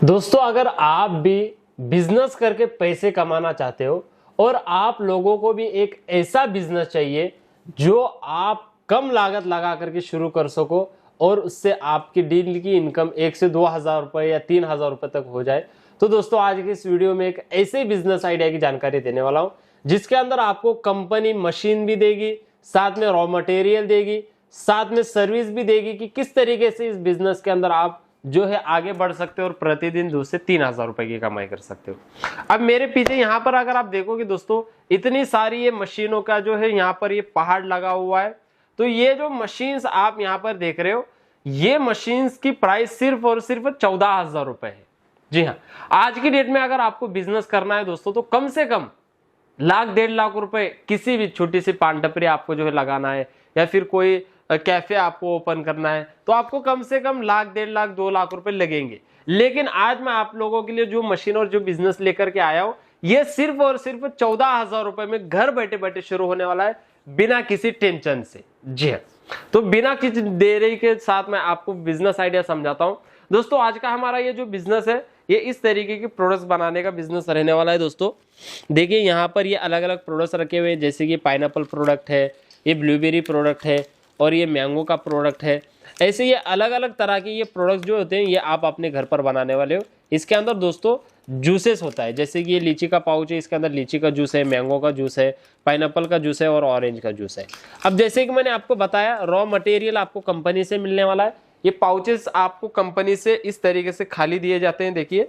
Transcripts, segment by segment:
दोस्तों, अगर आप भी बिजनेस करके पैसे कमाना चाहते हो और आप लोगों को भी एक ऐसा बिजनेस चाहिए जो आप कम लागत लगा करके शुरू कर सको और उससे आपकी डेली की इनकम 1 से 2 हज़ार रुपए या 3 हज़ार रुपए तक हो जाए, तो दोस्तों आज की इस वीडियो में एक ऐसे बिजनेस आइडिया की जानकारी देने वाला हूं जिसके अंदर आपको कंपनी मशीन भी देगी, साथ में रॉ मटेरियल देगी, साथ में सर्विस भी देगी कि किस तरीके से इस बिजनेस के अंदर आप जो है आगे बढ़ सकते हो और प्रतिदिन 2 से 3 हज़ार रुपए की कमाई कर सकते हो। अब मेरे पीछे यहाँ पर अगर आप देखोगे दोस्तों, इतनी सारी ये मशीनों का जो है यहाँ पर ये पहाड़ लगा हुआ है। तो ये जो मशीन्स आप यहाँ पर देख रहे हो, ये मशीन्स की प्राइस सिर्फ और सिर्फ 14,000 रुपए है। जी हाँ, आज की डेट में अगर आपको बिजनेस करना है दोस्तों, तो कम से कम 1,00,000-1,50,000 रुपए किसी भी छोटी सी पान टपरी आपको जो है लगाना है या फिर कोई कैफे आपको ओपन करना है, तो आपको कम से कम 1,00,000, 1,50,000, 2,00,000 रुपए लगेंगे। लेकिन आज मैं आप लोगों के लिए जो मशीन और जो बिजनेस लेकर के आया हूं, ये सिर्फ और सिर्फ 14,000 रुपए में घर बैठे बैठे शुरू होने वाला है, बिना किसी टेंशन से। जी हाँ, तो बिना किसी देरी के साथ मैं आपको बिजनेस आइडिया समझाता हूं। दोस्तों, आज का हमारा ये जो बिजनेस है, ये इस तरीके के प्रोडक्ट्स बनाने का बिजनेस रहने वाला है। दोस्तों देखिए, यहाँ पर ये अलग अलग प्रोडक्ट्स रखे हुए हैं, जैसे कि पाइनएप्पल प्रोडक्ट है, ये ब्लूबेरी प्रोडक्ट है और ये मैंगो का प्रोडक्ट है। ऐसे ये अलग अलग तरह के ये प्रोडक्ट्स जो होते हैं, ये आप अपने घर पर बनाने वाले हो। इसके अंदर दोस्तों जूसेस होता है, जैसे कि ये लीची का पाउच है, इसके अंदर लीची का जूस है, मैंगो का जूस है, पाइनएप्पल का जूस है और ऑरेंज का जूस है। अब जैसे कि मैंने आपको बताया, रॉ मटेरियल आपको कंपनी से मिलने वाला है। ये पाउचेस आपको कंपनी से इस तरीके से खाली दिए जाते हैं। देखिए,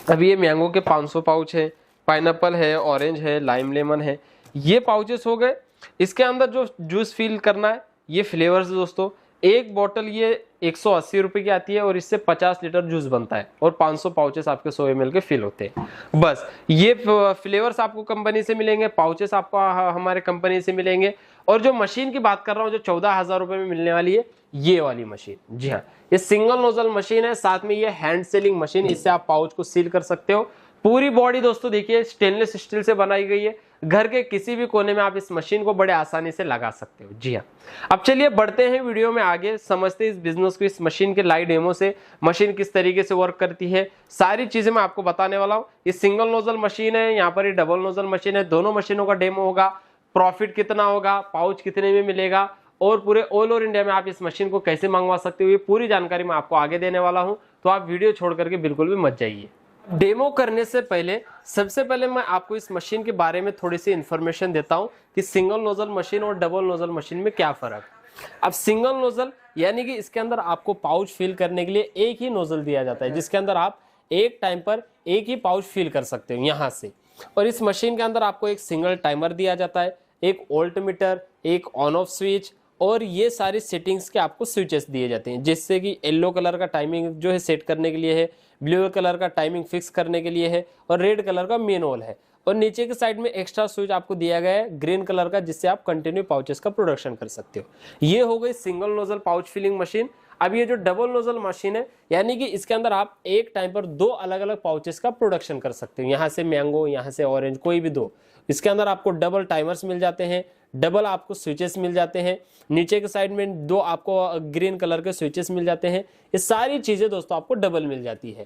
अभी ये मैंगो के 500 पाउच है, पाइनएप्पल है, ऑरेंज है, लाइम लेमन है, ये पाउचेस हो गए। इसके अंदर जो जूस फिल करना है, ये फ्लेवर्स दोस्तों, एक बोतल ये 180 रुपए की आती है और इससे 50 लीटर जूस बनता है और 500 पाउचेस आपके 100 ml के फिल होते हैं। बस ये फ्लेवर्स आपको कंपनी से मिलेंगे, पाउचेस आपको हमारे कंपनी से मिलेंगे। और जो मशीन की बात कर रहा हूँ, जो 14,000 रुपए में मिलने वाली है, ये वाली मशीन, जी हाँ, ये सिंगल नोजल मशीन है, साथ में ये हैंड सीलिंग मशीन, इससे आप पाउच को सील कर सकते हो। पूरी बॉडी दोस्तों देखिए स्टेनलेस स्टील से बनाई गई है। घर के किसी भी कोने में आप इस मशीन को बड़े आसानी से लगा सकते हो। जी हाँ, अब चलिए बढ़ते हैं वीडियो में आगे, समझते हैं इस बिजनेस को, इस मशीन के लाइव डेमो से मशीन किस तरीके से वर्क करती है, सारी चीजें मैं आपको बताने वाला हूँ। ये सिंगल नोजल मशीन है, यहाँ पर ये डबल नोजल मशीन है, दोनों मशीनों का डेमो होगा, प्रॉफिट कितना होगा, पाउच कितने में मिलेगा और पूरे ऑल ओवर इंडिया में आप इस मशीन को कैसे मंगवा सकते हो, ये पूरी जानकारी मैं आपको आगे देने वाला हूँ। तो आप वीडियो छोड़ करके बिल्कुल भी मत जाइए। डेमो करने से पहले सबसे पहले मैं आपको इस मशीन के बारे में थोड़ी सी इंफॉर्मेशन देता हूं कि सिंगल नोजल मशीन और डबल नोजल मशीन में क्या फर्क है। अब सिंगल नोजल यानी कि इसके अंदर आपको पाउच फिल करने के लिए एक ही नोजल दिया जाता है, जिसके अंदर आप एक टाइम पर एक ही पाउच फिल कर सकते हो यहां से। और इस मशीन के अंदर आपको एक सिंगल टाइमर दिया जाता है, एक वोल्ट मीटर, एक ऑन ऑफ स्विच और ये सारी सेटिंग्स के आपको स्विचेस दिए जाते हैं, जिससे कि येलो कलर का टाइमिंग जो है सेट करने के लिए है, ब्लू कलर का टाइमिंग फिक्स करने के लिए है और रेड कलर का मेन ऑल है। और नीचे के साइड में एक्स्ट्रा स्विच आपको दिया गया है ग्रीन कलर का, जिससे आप कंटिन्यू पाउचेस का प्रोडक्शन कर सकते हो। ये हो गई single nozzle pouch filling machine. अब ये जो डबल नोजल मशीन है, यानी कि इसके अंदर आप एक टाइम पर 2 अलग अलग पाउचेस का प्रोडक्शन कर सकते हो, यहाँ से मैंगो, यहाँ से ऑरेंज, कोई भी 2। इसके अंदर आपको डबल टाइमर्स मिल जाते हैं, डबल आपको स्विचेस मिल जाते हैं, नीचे के साइड में 2 आपको ग्रीन कलर के स्विचेस मिल जाते हैं। ये सारी चीजें दोस्तों आपको डबल मिल जाती है।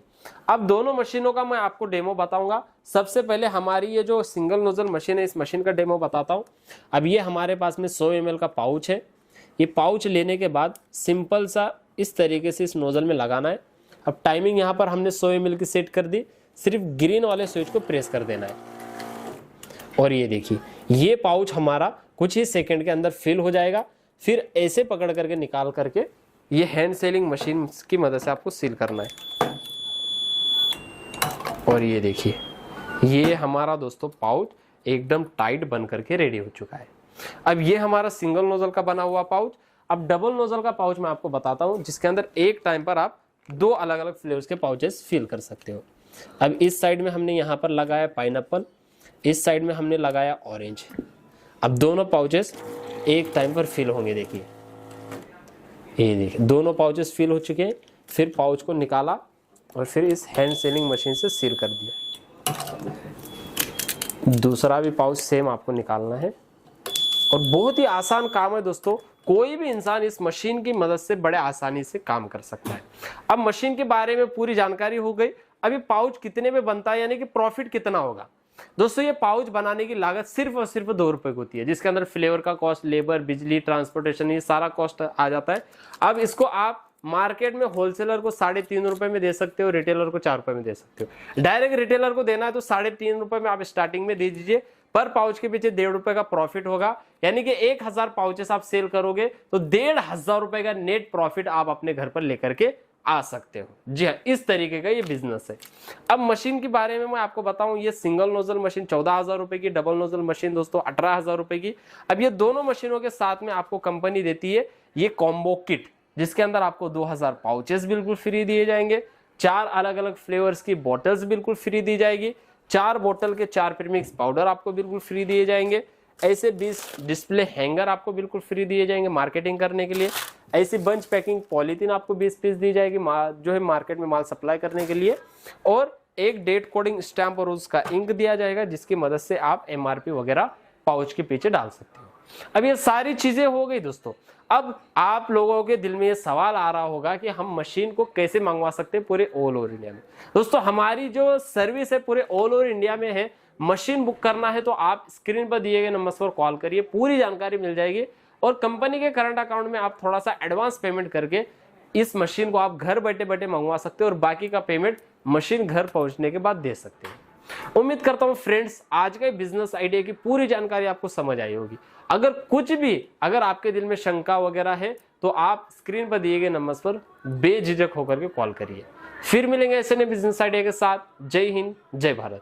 अब दोनों मशीनों का मैं आपको डेमो बताऊंगा। सबसे पहले हमारी ये जो सिंगल नोजल मशीन है, इस मशीन का डेमो बताता हूं। अब ये हमारे पास में 100 ml का पाउच है। ये पाउच लेने के बाद सिंपल सा इस तरीके से इस नोजल में लगाना है। अब टाइमिंग यहाँ पर हमने 100 ml की सेट कर दी, सिर्फ ग्रीन वाले स्विच को प्रेस कर देना है और ये देखिए, ये पाउच हमारा कुछ ही सेकंड के अंदर फिल हो जाएगा। फिर ऐसे पकड़ करके निकाल करके ये हैंड सीलिंग मशीन की मदद से आपको सील करना है। और ये देखिए, ये हमारा दोस्तों पाउच एकदम टाइट बन करके रेडी हो चुका है। अब ये हमारा सिंगल नोजल का बना हुआ पाउच। अब डबल नोजल का पाउच मैं आपको बताता हूं, जिसके अंदर एक टाइम पर आप 2 अलग अलग फ्लेवर्स के पाउचेस फिल कर सकते हो। अब इस साइड में हमने यहाँ पर लगाया पाइनएप्पल, इस साइड में हमने लगाया ऑरेंज। अब दोनों पाउचेस एक टाइम पर फिल होंगे। देखिए, ये देखिए, दोनों पाउचेस फिल हो चुके हैं। फिर पाउच को निकाला और फिर इस हैंड सीलिंग मशीन से सील कर दिया। दूसरा भी पाउच सेम आपको निकालना है और बहुत ही आसान काम है दोस्तों। कोई भी इंसान इस मशीन की मदद से बड़े आसानी से काम कर सकता है। अब मशीन के बारे में पूरी जानकारी हो गई। अभी पाउच कितने में बनता है, यानी कि प्रॉफिट कितना होगा। दोस्तों ये पाउच बनाने की लागत सिर्फ और सिर्फ 2 रुपए की होती है, जिसके अंदर फ्लेवर का कॉस्ट, लेबर, बिजली, ट्रांसपोर्टेशन, ये सारा कॉस्ट आ जाता है। अब इसको आप मार्केट में होलसेलर को 3.5 रुपए में दे सकते हो, रिटेलर को 4 रुपए में दे सकते हो। डायरेक्ट रिटेलर को देना है तो 3.5 रुपए में आप स्टार्टिंग में दे दीजिए। पर पाउच के पीछे 1.5 रुपए का प्रॉफिट होगा, यानी कि 1000 पाउचेस आप सेल करोगे तो 1500 रुपए का नेट प्रॉफिट आप अपने घर पर लेकर के आ सकते हो। जी हाँ, इस तरीके का ये बिजनेस है। अब मशीन के बारे में मैं आपको बताऊं, ये सिंगल नोजल मशीन 14,000 रुपए की, डबल नोजल मशीन दोस्तों 18,000 रुपए की। अब ये दोनों मशीनों के साथ में आपको कंपनी देती है ये कॉम्बो किट, जिसके अंदर आपको 2000 पाउचेस बिल्कुल फ्री दिए जाएंगे, 4 अलग अलग फ्लेवर्स की बॉटल्स बिल्कुल फ्री दी जाएगी, 4 बोतल के 4 प्रीमिक्स पाउडर आपको बिल्कुल फ्री दिए जाएंगे, ऐसे 20 डिस्प्ले हैंगर आपको बिल्कुल फ्री दिए जाएंगे मार्केटिंग करने के लिए, ऐसी बंच पैकिंग पॉलीथीन आपको 20 पीस दी जाएगी जो है मार्केट में माल सप्लाई करने के लिए, और एक डेट कोडिंग स्टैंप और उसका इंक दिया जाएगा, जिसकी मदद से आप MRP वगैरह पाउच के पीछे डाल सकते हो। अब ये सारी चीजें हो गई दोस्तों। अब आप लोगों के दिल में ये सवाल आ रहा होगा कि हम मशीन को कैसे मंगवा सकते हैं पूरे ऑल ओवर इंडिया में। दोस्तों हमारी जो सर्विस है पूरे ऑल ओवर इंडिया में है। मशीन बुक करना है तो आप स्क्रीन पर दिए गए नंबर पर कॉल करिए, पूरी जानकारी मिल जाएगी, और कंपनी के करंट अकाउंट में आप थोड़ा सा एडवांस पेमेंट करके इस मशीन को आप घर बैठे बैठे मंगवा सकते हो, और बाकी का पेमेंट मशीन घर पहुंचने के बाद दे सकते हैं। उम्मीद करता हूं फ्रेंड्स आज का बिजनेस आइडिया की पूरी जानकारी आपको समझ आई होगी। अगर आपके दिल में शंका वगैरह है तो आप स्क्रीन पर दिए गए नंबर पर बेझिझक होकर के कॉल करिए। फिर मिलेंगे ऐसे नए बिजनेस आइडिया के साथ। जय हिंद, जय भारत।